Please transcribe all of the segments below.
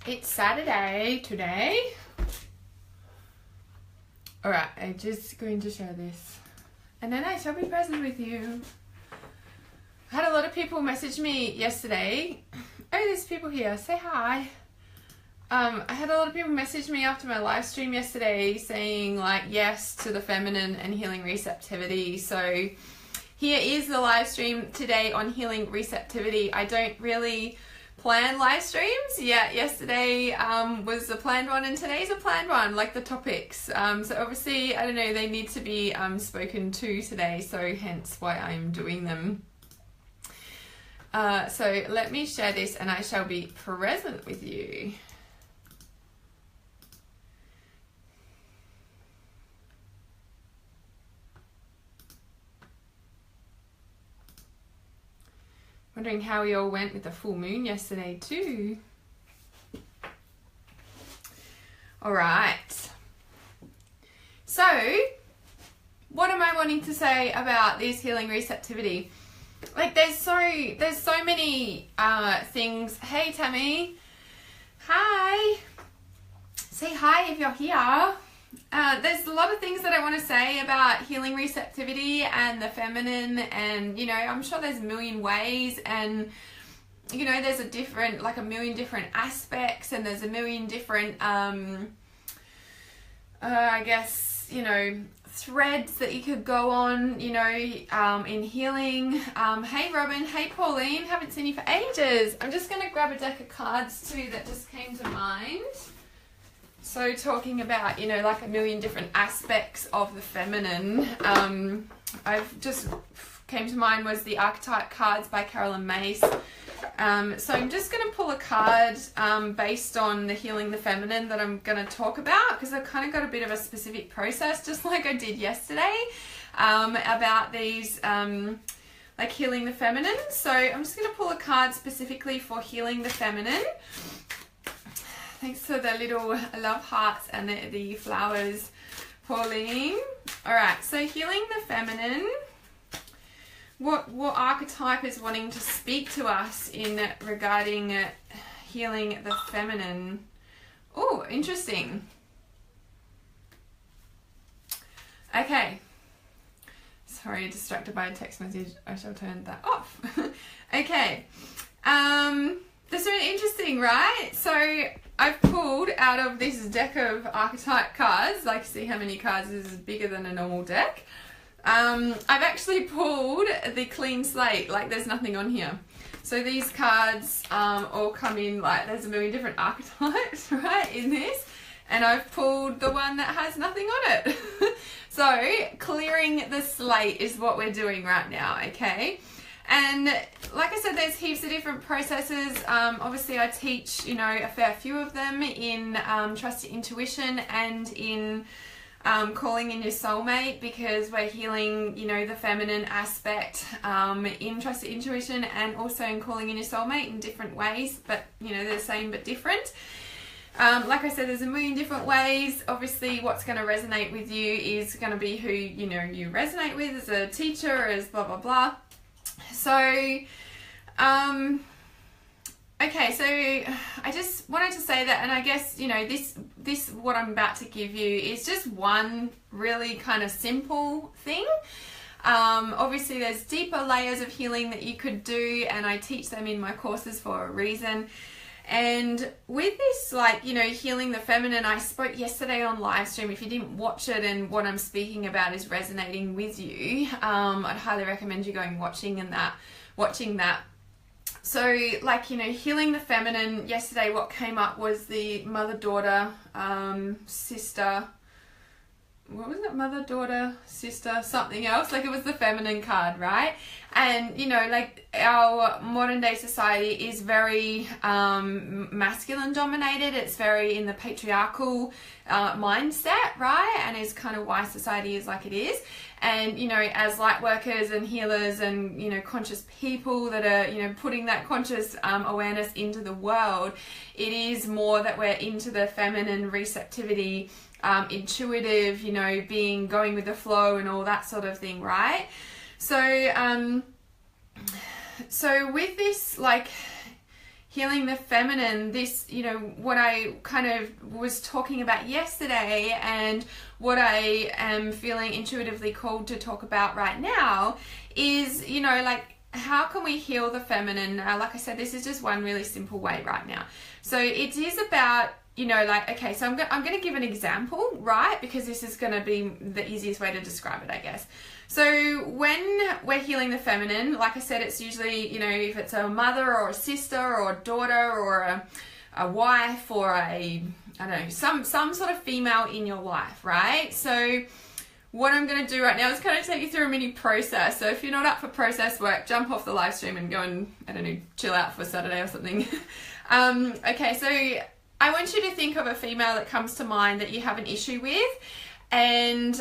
It's Saturday today. Alright, I'm just going to share this. And then I shall be present with you. I had a lot of people message me yesterday. Oh, there's people here. Say hi. I had a lot of people message me after my live stream yesterday saying like yes to the feminine and healing receptivity. So here is the live stream today on healing receptivity. I don't really plan live streams. Yeah, yesterday was a planned one and today's a planned one, like the topics. So obviously, I don't know, they need to be spoken to today, so hence why I'm doing them. So let me share this and I shall be present with you. Wondering how we all went with the full moon yesterday too. All right. So, what am I wanting to say about this healing receptivity? Like, there's so many things. Hey, Tammy. Hi. Say hi if you're here. There's a lot of things that I want to say about healing receptivity and the feminine, and you know, I'm sure there's a million ways, and you know, there's a million different aspects, and there's a million different I guess, you know, threads that you could go on, you know, in healing. Hey Robin, hey Pauline, haven't seen you for ages. I'm just going to grab a deck of cards too that just came to mind. So talking about, you know, like a million different aspects of the feminine, I've just came to mind was the Archetype cards by Carolyn Mace. So I'm just going to pull a card based on the healing the feminine that I'm going to talk about, because I've kind of got a bit of a specific process, just like I did yesterday, about these like healing the feminine. So I'm just going to pull a card specifically for healing the feminine. Thanks for the little love hearts and the flowers, Pauline. All right, so healing the feminine. What archetype is wanting to speak to us in regarding healing the feminine? Oh, interesting. Okay. Sorry, distracted by a text message. I shall turn that off. Okay. That's really interesting, right? So I've pulled out of this deck of archetype cards, like see how many cards, this is bigger than a normal deck. I've actually pulled the clean slate, like there's nothing on here. So these cards all come in, like there's a million different archetypes, right, in this. And I've pulled the one that has nothing on it. So clearing the slate is what we're doing right now, okay? And like I said, there's heaps of different processes. Obviously, I teach, you know, a fair few of them in Trust Your Intuition and in calling in your soulmate, because we're healing, you know, the feminine aspect in Trust Your Intuition and also in calling in your soulmate in different ways, but, you know, they're the same but different. Like I said, there's a million different ways. Obviously, what's going to resonate with you is going to be who, you know, you resonate with as a teacher, as blah, blah, blah. So, okay, so I just wanted to say that, and I guess, you know, this what I'm about to give you is just one really kind of simple thing. Obviously, there's deeper layers of healing that you could do, and I teach them in my courses for a reason. And with this, like, you know, healing the feminine, I spoke yesterday on live stream. If you didn't watch it and what I'm speaking about is resonating with you, I'd highly recommend you going watching that. So, like, you know, healing the feminine, yesterday what came up was the mother-daughter, sister, what was it? Mother, daughter, sister, something else. Like, it was the feminine card, right? And, you know, like, our modern day society is very masculine dominated. It's very in the patriarchal mindset, right? And is kind of why society is like it is. And, you know, as light workers and healers and, you know, conscious people that are, you know, putting that conscious awareness into the world, it is more that we're into the feminine receptivity, intuitive, you know, going with the flow and all that sort of thing, right? So, so with this, like, healing the feminine, this, you know, what I kind of was talking about yesterday and what I am feeling intuitively called to talk about right now is, you know, like, how can we heal the feminine? Like I said, this is just one really simple way right now. So it is about, you know, like, okay, so I'm going to give an example, right? Because this is going to be the easiest way to describe it, I guess. So when we're healing the feminine, like I said, it's usually, you know, if it's a mother or a sister or a daughter or a wife or I don't know, some sort of female in your life, right? So what I'm going to do right now is kind of take you through a mini process. So if you're not up for process work, jump off the live stream and go and, I don't know, chill out for Saturday or something. Okay, so I want you to think of a female that comes to mind that you have an issue with, and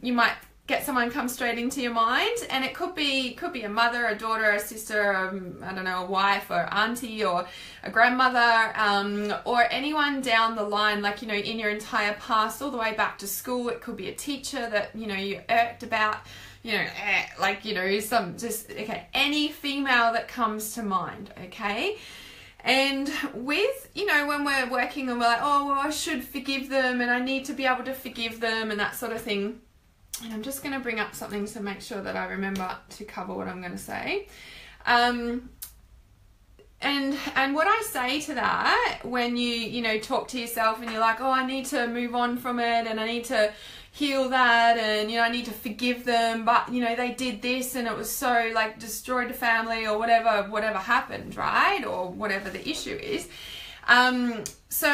you might get someone come straight into your mind, and it could be a mother, a daughter, a sister, I don't know, a wife or auntie or a grandmother, or anyone down the line, like, you know, in your entire past, all the way back to school. It could be a teacher that, you know, you irked about, you know, like, you know, any female that comes to mind, okay? And with, you know, when we're working and we're like, oh, well, I should forgive them and I need to be able to forgive them and that sort of thing. And I'm just going to bring up something to make sure that I remember to cover what I'm going to say. And what I say to that, when you know, talk to yourself and you're like, oh, I need to move on from it and I need to heal that and, you know, I need to forgive them, but, you know, they did this and it was so, like, destroyed the family or whatever happened, right? Or whatever the issue is. So,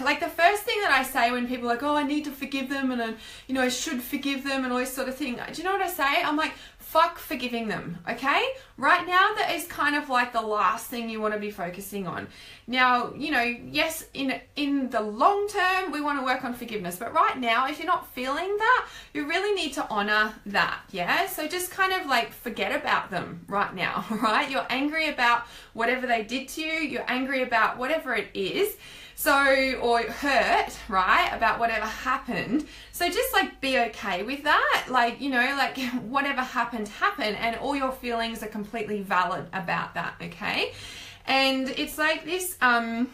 like, the first thing that I say when people are like, oh, I need to forgive them and, you know, I should forgive them and all this sort of thing. Do you know what I say? I'm like, fuck forgiving them, okay? Right now, that is kind of like the last thing you want to be focusing on. Now, you know, yes, in the long term, we want to work on forgiveness. But right now, if you're not feeling that, you really need to honor that, yeah? So just kind of like forget about them right now, right? You're angry about whatever they did to you. You're angry about whatever it is. So, or hurt, right, about whatever happened. So just like be okay with that. Like, you know, like whatever happened, and all your feelings are completely valid about that, okay? And it's like this, and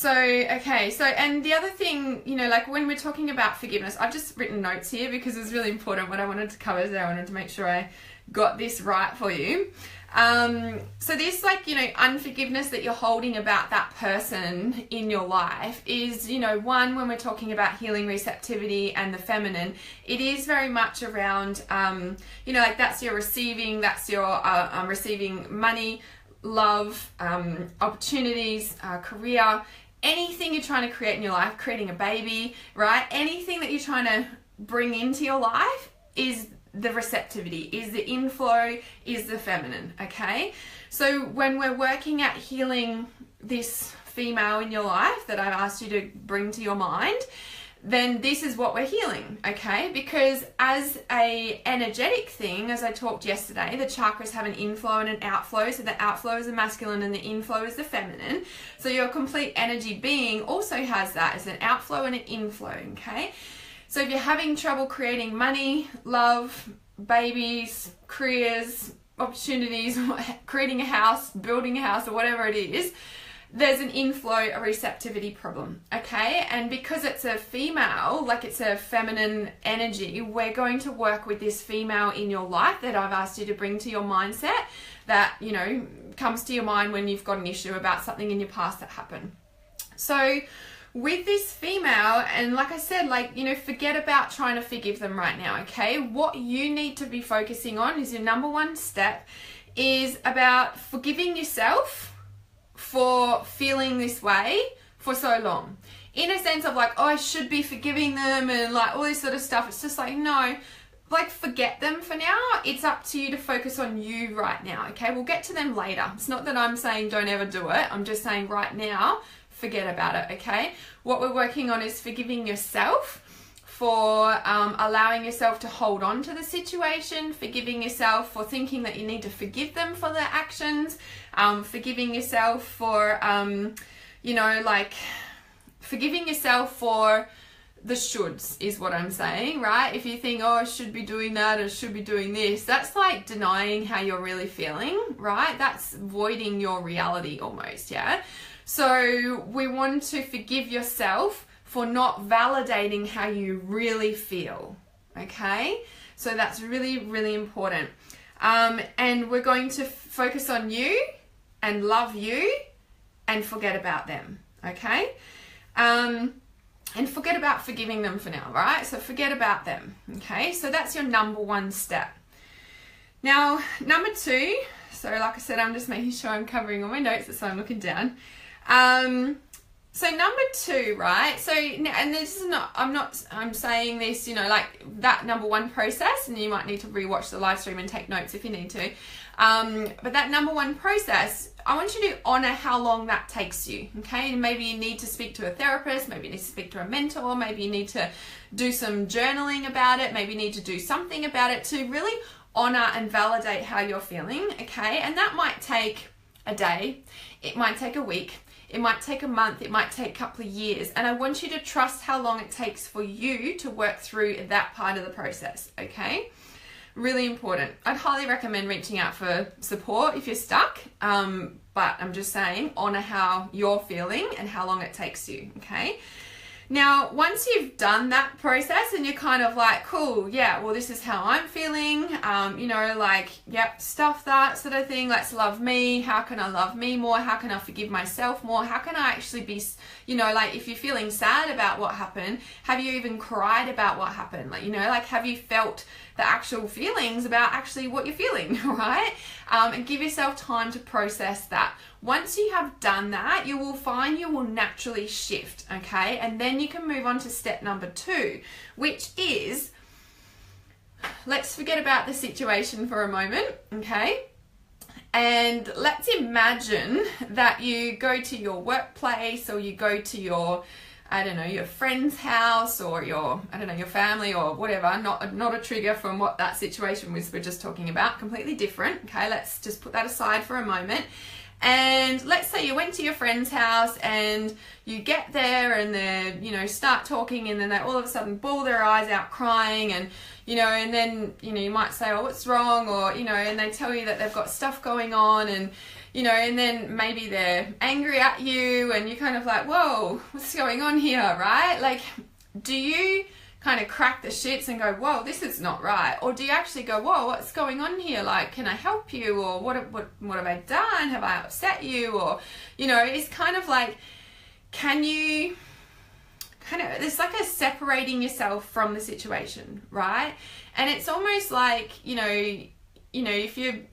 the other thing, you know, like when we're talking about forgiveness, I've just written notes here because it's really important what I wanted to cover today. I wanted to make sure I got this right for you. So this, like, you know, unforgiveness that you're holding about that person in your life is, you know, one, when we're talking about healing receptivity and the feminine, it is very much around, you know, like that's your receiving money, love, opportunities, career, anything you're trying to create in your life, creating a baby, right? Anything that you're trying to bring into your life is the receptivity, is the inflow, is the feminine, okay? So when we're working at healing this female in your life that I've asked you to bring to your mind, then this is what we're healing, okay? Because as a energetic thing, as I talked yesterday, the chakras have an inflow and an outflow. So the outflow is the masculine and the inflow is the feminine. So your complete energy being also has that as an outflow and an inflow, okay? So if you're having trouble creating money, love, babies, careers, opportunities, creating a house, building a house, or whatever it is, there's an inflow, a receptivity problem, okay? And because it's a female, like it's a feminine energy, we're going to work with this female in your life that I've asked you to bring to your mindset that, you know, comes to your mind when you've got an issue about something in your past that happened. So with this female, and like I said, like, you know, forget about trying to forgive them right now, okay? What you need to be focusing on is your number one step is about forgiving yourself for feeling this way for so long. In a sense of like, oh, I should be forgiving them and like all this sort of stuff. It's just like, no, like forget them for now. It's up to you to focus on you right now, okay? We'll get to them later. It's not that I'm saying don't ever do it. I'm just saying right now, forget about it, okay? What we're working on is forgiving yourself for allowing yourself to hold on to the situation, forgiving yourself for thinking that you need to forgive them for their actions, forgiving yourself for, you know, like forgiving yourself for the shoulds is what I'm saying, right? If you think, oh, I should be doing that or should be doing this, that's like denying how you're really feeling, right? That's voiding your reality almost, yeah? So we want to forgive yourself for not validating how you really feel, okay? So that's really, really important. And we're going to focus on you and love you and forget about them, okay? And forget about forgiving them for now, right? So forget about them, okay? So that's your number one step. Now, number two, so like I said, I'm just making sure I'm covering all my notes, that's why I'm looking down. So number two, right? So, and this is not, I'm saying this, you know, like that number one process, and you might need to rewatch the live stream and take notes if you need to. But that number one process, I want you to honor how long that takes you, okay? And maybe you need to speak to a therapist, maybe you need to speak to a mentor, maybe you need to do some journaling about it, maybe you need to do something about it to really honor and validate how you're feeling, okay? And that might take a day, it might take a week, it might take a month, it might take a couple of years, and I want you to trust how long it takes for you to work through that part of the process, okay? Really important. I'd highly recommend reaching out for support if you're stuck, but I'm just saying, honor how you're feeling and how long it takes you, okay? Now, once you've done that process and you're kind of like, cool, yeah, well, this is how I'm feeling, you know, like, yep, stuff that sort of thing. Let's love me. How can I love me more? How can I forgive myself more? How can I actually be, you know, like if you're feeling sad about what happened, have you even cried about what happened? Like, you know, like have you felt the actual feelings about actually what you're feeling, right? And give yourself time to process that. Once you have done that, you will find you will naturally shift, okay? And then you can move on to step number two, which is, let's forget about the situation for a moment, okay? And let's imagine that you go to your workplace or you go to your, I don't know, your friend's house or your, I don't know, your family or whatever, not a trigger from what that situation was we're just talking about, completely different, okay? Let's just put that aside for a moment. And let's say you went to your friend's house and you get there and they, you know, start talking and then they all of a sudden bawl their eyes out crying and, you know, and then, you know, you might say, oh, what's wrong? Or, you know, and they tell you that they've got stuff going on and, you know, and then maybe they're angry at you and you're kind of like, whoa, what's going on here, right? Like, do you kind of crack the shits and go, whoa, this is not right? Or do you actually go, whoa, what's going on here? Like, can I help you? Or what have I done? Have I upset you? Or, you know, it's kind of like, can you kind of, it's like a separating yourself from the situation, right? And it's almost like, you know, if you,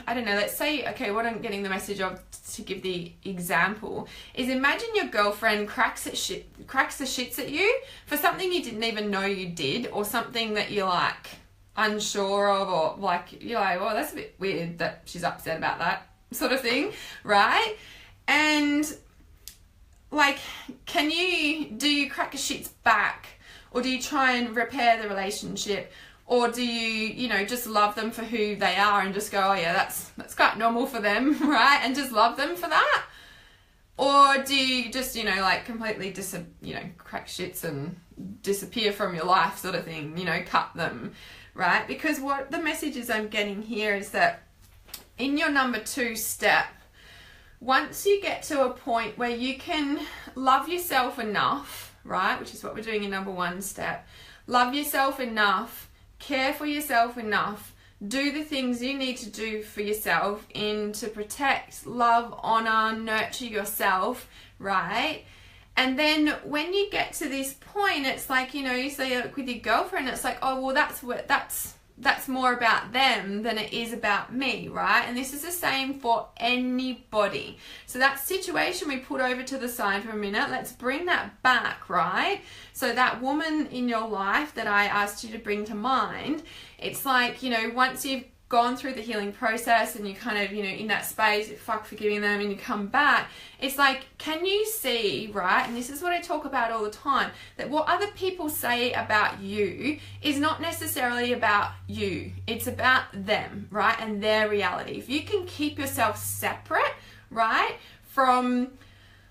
I don't know, let's say, okay, what I'm getting the message of to give the example is imagine your girlfriend cracks the shits at you for something you didn't even know you did or something that you're like unsure of or like, you're like, well, that's a bit weird that she's upset about that sort of thing, right? And like, do you crack the shits back or do you try and repair the relationship? Or do you, you know, just love them for who they are and just go, oh yeah, that's quite normal for them, right? And just love them for that? Or do you just, you know, like completely crack shits and disappear from your life sort of thing, you know, cut them, right? Because what the messages I'm getting here is that in your number two step, once you get to a point where you can love yourself enough, right? Which is what we're doing in number one step. Love yourself enough, care for yourself enough, do the things you need to do for yourself to protect, love, honor, nurture yourself, right? And then when you get to this point, it's like, you know, you say like with your girlfriend, it's like, oh, well, that's more about them than it is about me, right? And this is the same for anybody. So that situation we put over to the side for a minute, let's bring that back, right? So that woman in your life that I asked you to bring to mind, it's like, you know, once you've gone through the healing process and you kind of, you know, in that space, fuck forgiving them and you come back, it's like, can you see, right? And this is what I talk about all the time, that what other people say about you is not necessarily about you. It's about them, right? And their reality. If you can keep yourself separate, right, from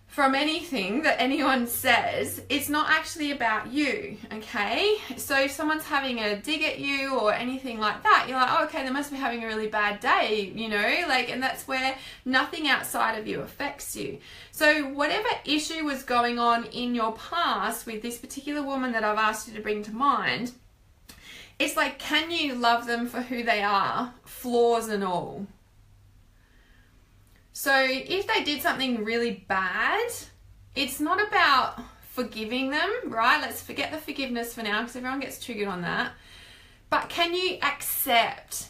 from anything that anyone says, it's not actually about you, okay? So if someone's having a dig at you or anything like that, you're like, oh, okay, they must be having a really bad day, you know, like, and that's where nothing outside of you affects you. So whatever issue was going on in your past with this particular woman that I've asked you to bring to mind, it's like, can you love them for who they are, flaws and all? So if they did something really bad, it's not about forgiving them, right? Let's forget the forgiveness for now because everyone gets triggered on that. But can you accept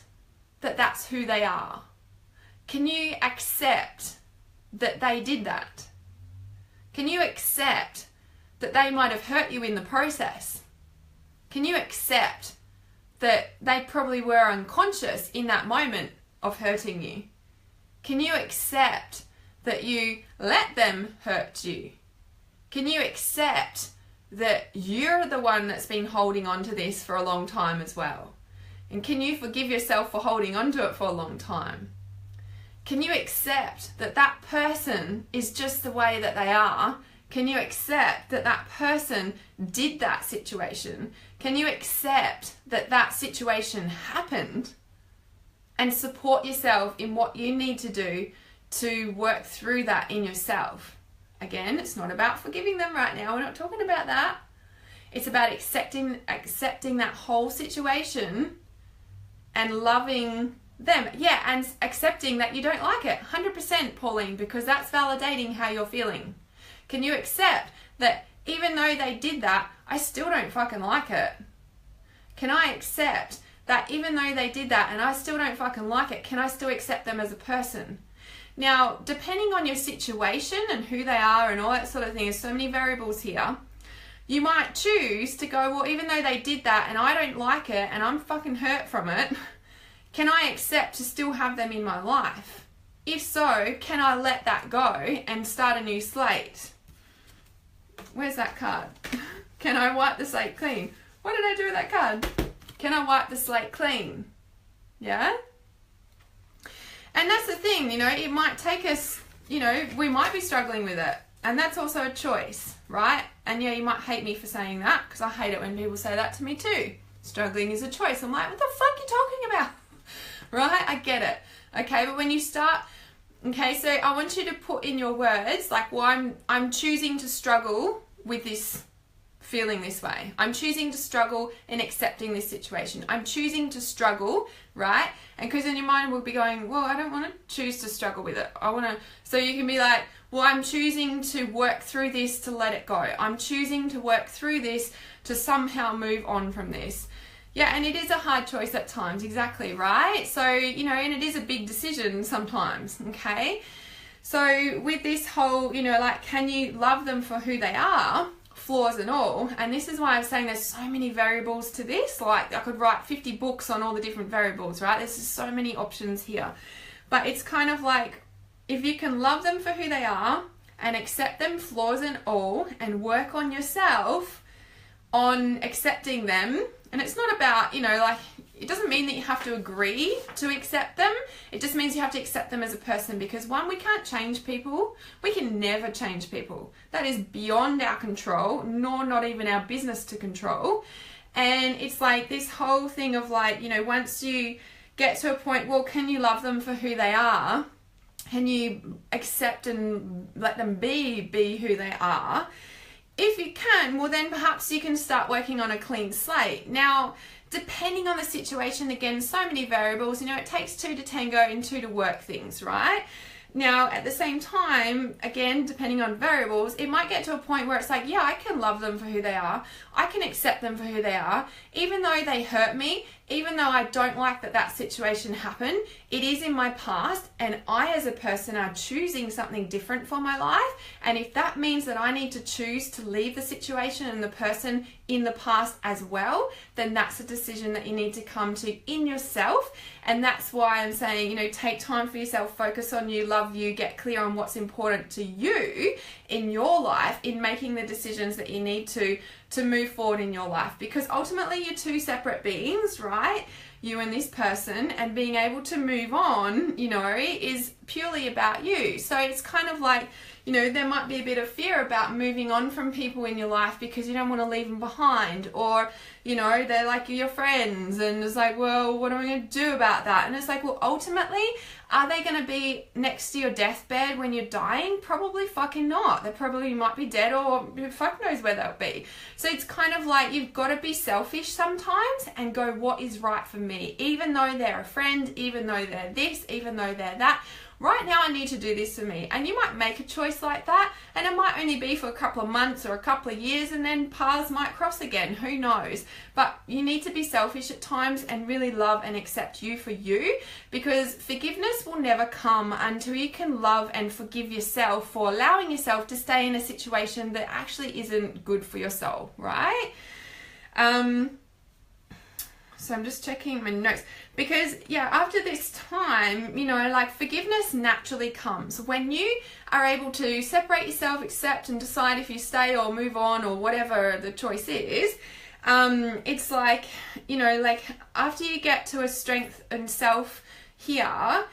that that's who they are? Can you accept that they did that? Can you accept that they might have hurt you in the process? Can you accept that they probably were unconscious in that moment of hurting you? Can you accept that you let them hurt you? Can you accept that you're the one that's been holding on to this for a long time as well? And can you forgive yourself for holding on to it for a long time? Can you accept that that person is just the way that they are? Can you accept that that person did that situation? Can you accept that that situation happened? And support yourself in what you need to do to work through that in yourself. Again, it's not about forgiving them right now. We're not talking about that. It's about accepting that whole situation and loving them. Yeah, and accepting that you don't like it. 100%, Pauline, because that's validating how you're feeling. Can you accept that even though they did that, I still don't fucking like it? Can I accept that even though they did that and I still don't fucking like it, can I still accept them as a person? Now, depending on your situation and who they are and all that sort of thing, there's so many variables here. You might choose to go, well, even though they did that and I don't like it and I'm fucking hurt from it, can I accept to still have them in my life? If so, can I let that go and start a new slate? Where's that card? Can I wipe the slate clean? What did I do with that card? Can I wipe the slate clean? Yeah? And that's the thing, you know, it might take us, you know, we might be struggling with it. And that's also a choice, right? And yeah, you might hate me for saying that because I hate it when people say that to me too. Struggling is a choice. I'm like, what the fuck are you talking about? Right? I get it. Okay, but when you start, okay, so I want you to put in your words, like, well, I'm choosing to struggle with this feeling this way. I'm choosing to struggle in accepting this situation. I'm choosing to struggle, right? And because in your mind will be going, well, I don't want to choose to struggle with it. I want to, so you can be like, well, I'm choosing to work through this to let it go. I'm choosing to work through this to somehow move on from this. Yeah, and it is a hard choice at times, exactly, right? So, you know, and it is a big decision sometimes, okay? So with this whole, you know, like, can you love them for who they are? Flaws and all, and this is why I'm saying there's so many variables to this. Like, I could write 50 books on all the different variables, right? There's just so many options here. But it's kind of like, if you can love them for who they are and accept them, flaws and all, and work on yourself on accepting them. And it's not about, you know, like, it doesn't mean that you have to agree to accept them. It just means you have to accept them as a person, because one, we can't change people. We can never change people. That is beyond our control, nor not even our business to control. And it's like this whole thing of like, you know, once you get to a point, well, can you love them for who they are? Can you accept and let them be who they are? If you can, well, then perhaps you can start working on a clean slate. Now, depending on the situation, again, so many variables, you know, it takes two to tango and two to work things, right? Now, at the same time, again, depending on variables, it might get to a point where it's like, yeah, I can love them for who they are. I can accept them for who they are. Even though they hurt me, even though I don't like that situation happened, it is in my past, and I as a person are choosing something different for my life. And if that means that I need to choose to leave the situation and the person in the past as well, then that's a decision that you need to come to in yourself. And that's why I'm saying, you know, take time for yourself, focus on you, love you, get clear on what's important to you in your life, in making the decisions that you need to to move forward in your life, because ultimately you're two separate beings, right? You and this person, and being able to move on, you know, is purely about you. So it's kind of like, you know, there might be a bit of fear about moving on from people in your life because you don't want to leave them behind, or, you know, they're like your friends, and it's like, well, what am I going to do about that? And it's like, well, ultimately, are they going to be next to your deathbed when you're dying? Probably fucking not. They probably might be dead, or fuck knows where they'll be. So it's kind of like, you've got to be selfish sometimes and go, what is right for me? Even though they're a friend, even though they're this, even though they're that. Right now I need to do this for me. And you might make a choice like that, and it might only be for a couple of months or a couple of years, and then paths might cross again, who knows. But you need to be selfish at times and really love and accept you for you, because forgiveness will never come until you can love and forgive yourself for allowing yourself to stay in a situation that actually isn't good for your soul, right? So I'm just checking my notes, because yeah, after this time, you know, like, forgiveness naturally comes when you are able to separate yourself, accept, and decide if you stay or move on or whatever the choice is. It's like, you know, like, after you get to a strength and self here,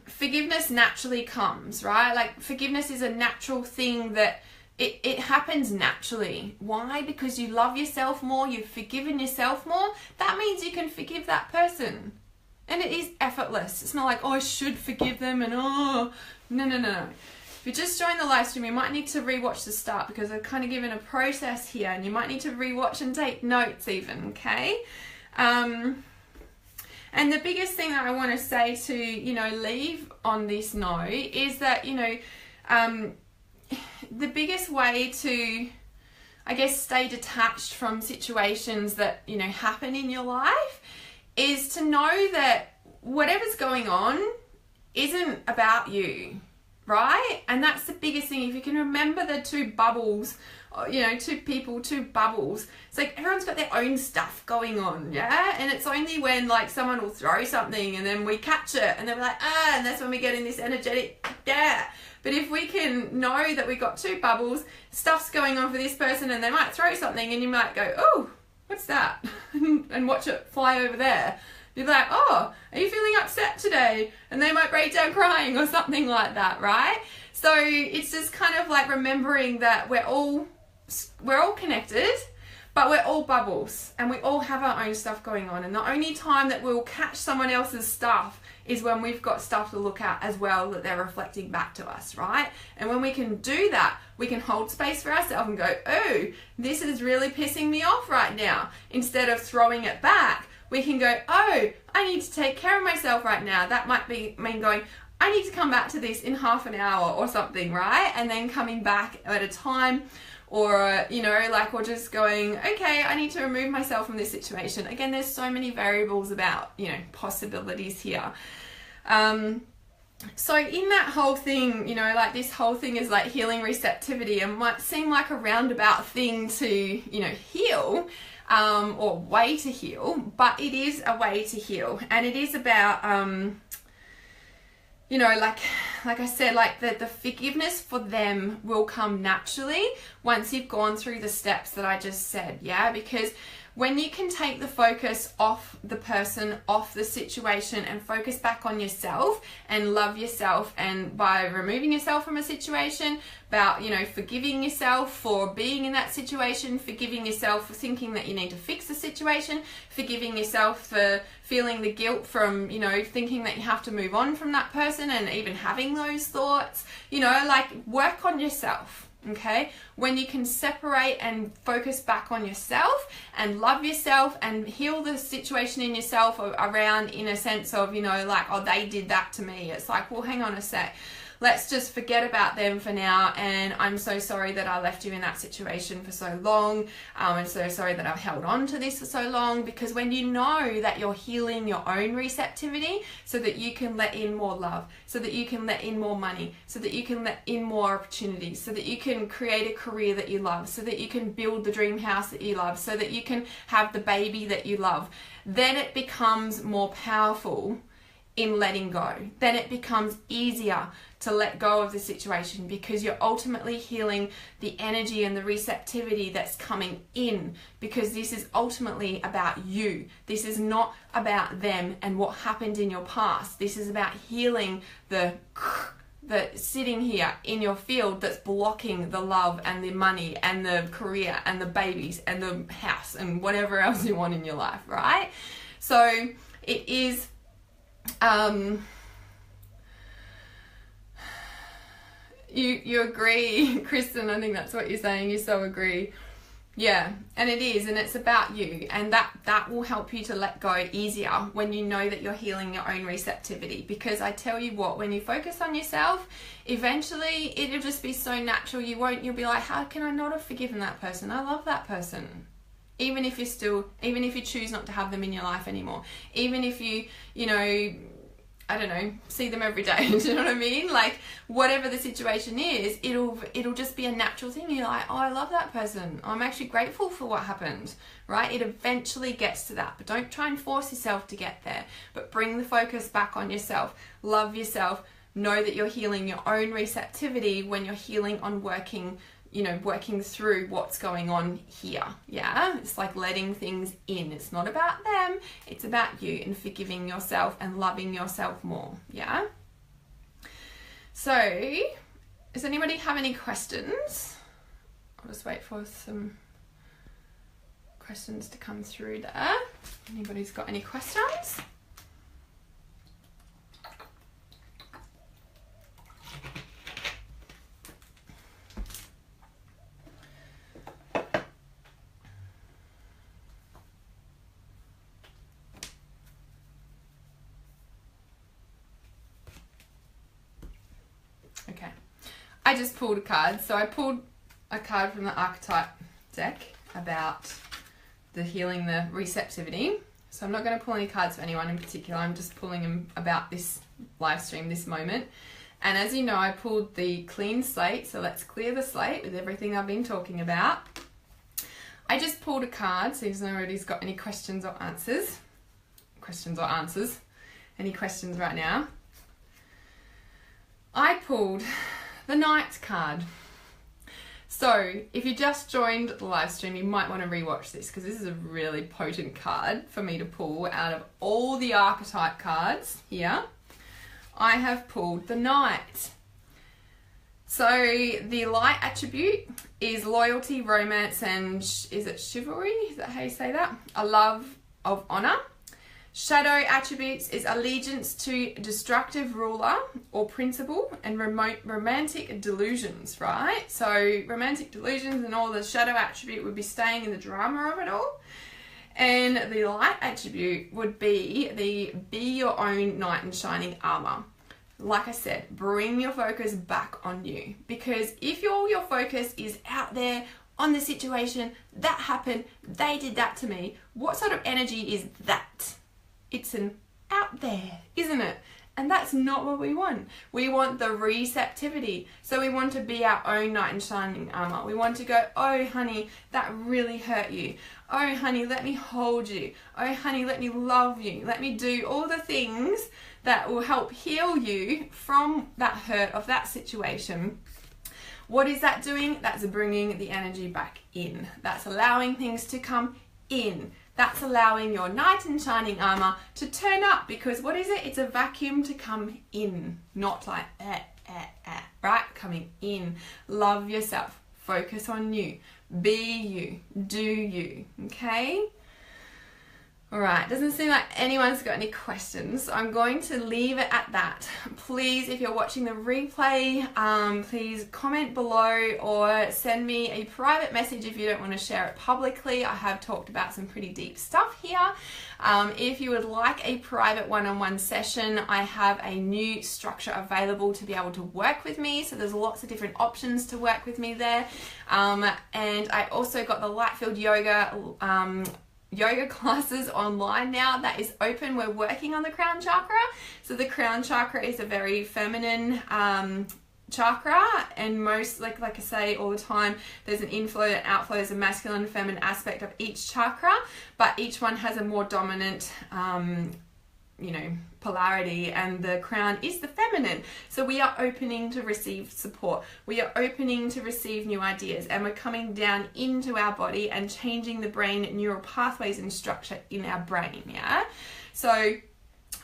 forgiveness naturally comes, right? Like, forgiveness is a natural thing that it happens naturally. Why? Because you love yourself more, you've forgiven yourself more. That means you can forgive that person. And it is effortless. It's not like, oh, I should forgive them, and oh, no. If you just joined the live stream, you might need to rewatch the start, because I've kind of given a process here, and you might need to rewatch and take notes even, okay? And the biggest thing that I want to say to, you know, leave on this note is that, you know, the biggest way to, I guess, stay detached from situations that, you know, happen in your life is to know that whatever's going on isn't about you, right? And that's the biggest thing. If you can remember the two bubbles, you know, two people, two bubbles, it's like everyone's got their own stuff going on, yeah? And it's only when, like, someone will throw something and then we catch it and then we're like, ah, and that's when we get in this energetic, yeah. But if we can know that we've got two bubbles, stuff's going on for this person, and they might throw something and you might go, oh, what's that? And watch it fly over there. You're like, oh, are you feeling upset today? And they might break down crying or something like that, right? So it's just kind of like remembering that we're all connected, but we're all bubbles, and we all have our own stuff going on. And the only time that we'll catch someone else's stuff is when we've got stuff to look at as well that they're reflecting back to us, right? And when we can do that, we can hold space for ourselves and go, oh, this is really pissing me off right now. Instead of throwing it back, we can go, oh, I need to take care of myself right now. That might mean going, I need to come back to this in half an hour or something, right? And then coming back at a time, or, you know, like, or just going, okay, I need to remove myself from this situation. Again, there's so many variables about, you know, possibilities here. So in that whole thing, you know, like, this whole thing is like healing receptivity, and might seem like a roundabout thing to, you know, heal, or way to heal, but it is a way to heal. And it is about, you know, like I said, like, the forgiveness for them will come naturally once you've gone through the steps that I just said, yeah? Because when you can take the focus off the person, off the situation, and focus back on yourself and love yourself, and by removing yourself from a situation, about, you know, forgiving yourself for being in that situation, forgiving yourself for thinking that you need to fix the situation, forgiving yourself for feeling the guilt from, you know, thinking that you have to move on from that person, and even having those thoughts, you know, like, work on yourself. Okay, when you can separate and focus back on yourself and love yourself and heal the situation in yourself around, in a sense of, you know, like, oh, they did that to me. It's like, well, hang on a sec. Let's just forget about them for now, and I'm so sorry that I left you in that situation for so long. I'm so sorry that I've held on to this for so long, because when you know that you're healing your own receptivity so that you can let in more love, so that you can let in more money, so that you can let in more opportunities, so that you can create a career that you love, so that you can build the dream house that you love, so that you can have the baby that you love, then it becomes more powerful in letting go. Then it becomes easier to let go of the situation because you're ultimately healing the energy and the receptivity that's coming in, because this is ultimately about you. This is not about them and what happened in your past. This is about healing the sitting here in your field that's blocking the love and the money and the career and the babies and the house and whatever else you want in your life, right? So it is you agree, Kristen? I think that's what you're saying. You so agree. Yeah, and it is, and it's about you, and that will help you to let go easier when you know that you're healing your own receptivity. Because I tell you what, when you focus on yourself, eventually it'll just be so natural. You'll be like, how can I not have forgiven that person? I love that person. Even if you choose not to have them in your life anymore, even if you I don't know, see them every day. Do you know what I mean? Like, whatever the situation is, it'll just be a natural thing. You're like, oh, I love that person. I'm actually grateful for what happened, right? It eventually gets to that, but don't try and force yourself to get there, but bring the focus back on yourself. Love yourself. Know that you're healing your own receptivity when you're healing on working through what's going on here. Yeah, it's like letting things in. It's not about them, it's about you, and forgiving yourself and loving yourself more. Yeah. So does anybody have any questions? I'll just wait for some questions to come through there. Anybody's got any questions? Okay, I just pulled a card. So I pulled a card from the archetype deck about the healing the receptivity. So I'm not going to pull any cards for anyone in particular. I'm just pulling them about this live stream, this moment. And as you know, I pulled the clean slate. So let's clear the slate with everything I've been talking about. I just pulled a card. So if nobody's got any questions or answers. Any questions right now? I pulled the Knight card. So if you just joined the live stream, you might want to rewatch this, because this is a really potent card for me to pull out of all the archetype cards here. I have pulled the Knight. So the light attribute is loyalty, romance, and is it chivalry? Is that how you say that? A love of honor. Shadow attributes is allegiance to destructive ruler or principle, and romantic delusions, right? So romantic delusions and all the shadow attribute would be staying in the drama of it all. And the light attribute would be your own knight in shining armor. Like I said, bring your focus back on you, because if all your focus is out there on the situation, that happened, they did that to me, what sort of energy is that? It's an out there, isn't it? And that's not what we want. We want the receptivity. So we want to be our own knight in shining armor. We want to go, oh honey, that really hurt you. Oh honey, let me hold you. Oh honey, let me love you. Let me do all the things that will help heal you from that hurt of that situation. What is that doing? That's bringing the energy back in. That's allowing things to come in. That's allowing your knight in shining armor to turn up, because what is it? It's a vacuum to come in, not like right? Coming in. Love yourself. Focus on you. Be you. Do you. Okay? All right, doesn't seem like anyone's got any questions. I'm going to leave it at that. Please, if you're watching the replay, please comment below or send me a private message if you don't want to share it publicly. I have talked about some pretty deep stuff here. If you would like a private one-on-one session, I have a new structure available to be able to work with me. So there's lots of different options to work with me there. And I also got the Lightfield yoga classes online now. That is open. We're working on the crown chakra. So the crown chakra is a very feminine chakra, and most, like I say all the time, there's an inflow and outflow. There's a masculine and feminine aspect of each chakra, but each one has a more dominant polarity, and the crown is the feminine. So we are opening to receive support. We are opening to receive new ideas, and we're coming down into our body and changing the brain neural pathways and structure in our brain. Yeah. So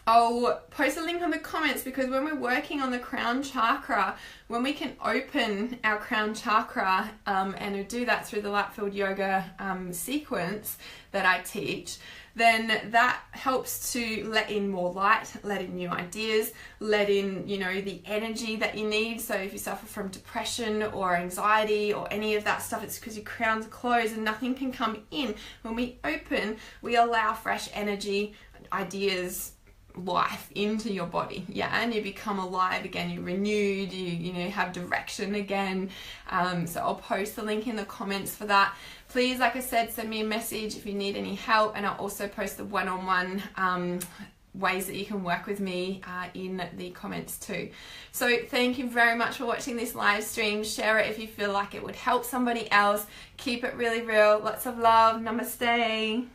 I'll post a link on the comments, because when we're working on the crown chakra, when we can open our crown chakra, and we do that through the light field yoga sequence that I teach, then that helps to let in more light, let in new ideas, let in, the energy that you need. So if you suffer from depression or anxiety or any of that stuff, it's because your crown's closed and nothing can come in. When we open, we allow fresh energy, ideas, life into your body, and you become alive again, you're renewed, you have direction again. So I'll post the link in the comments for that. Please, like I said, send me a message if you need any help, and I'll also post the one-on-one ways that you can work with me in the comments too. So thank you very much for watching this live stream. Share it if you feel like it would help somebody else. Keep it really real. Lots of love. Namaste.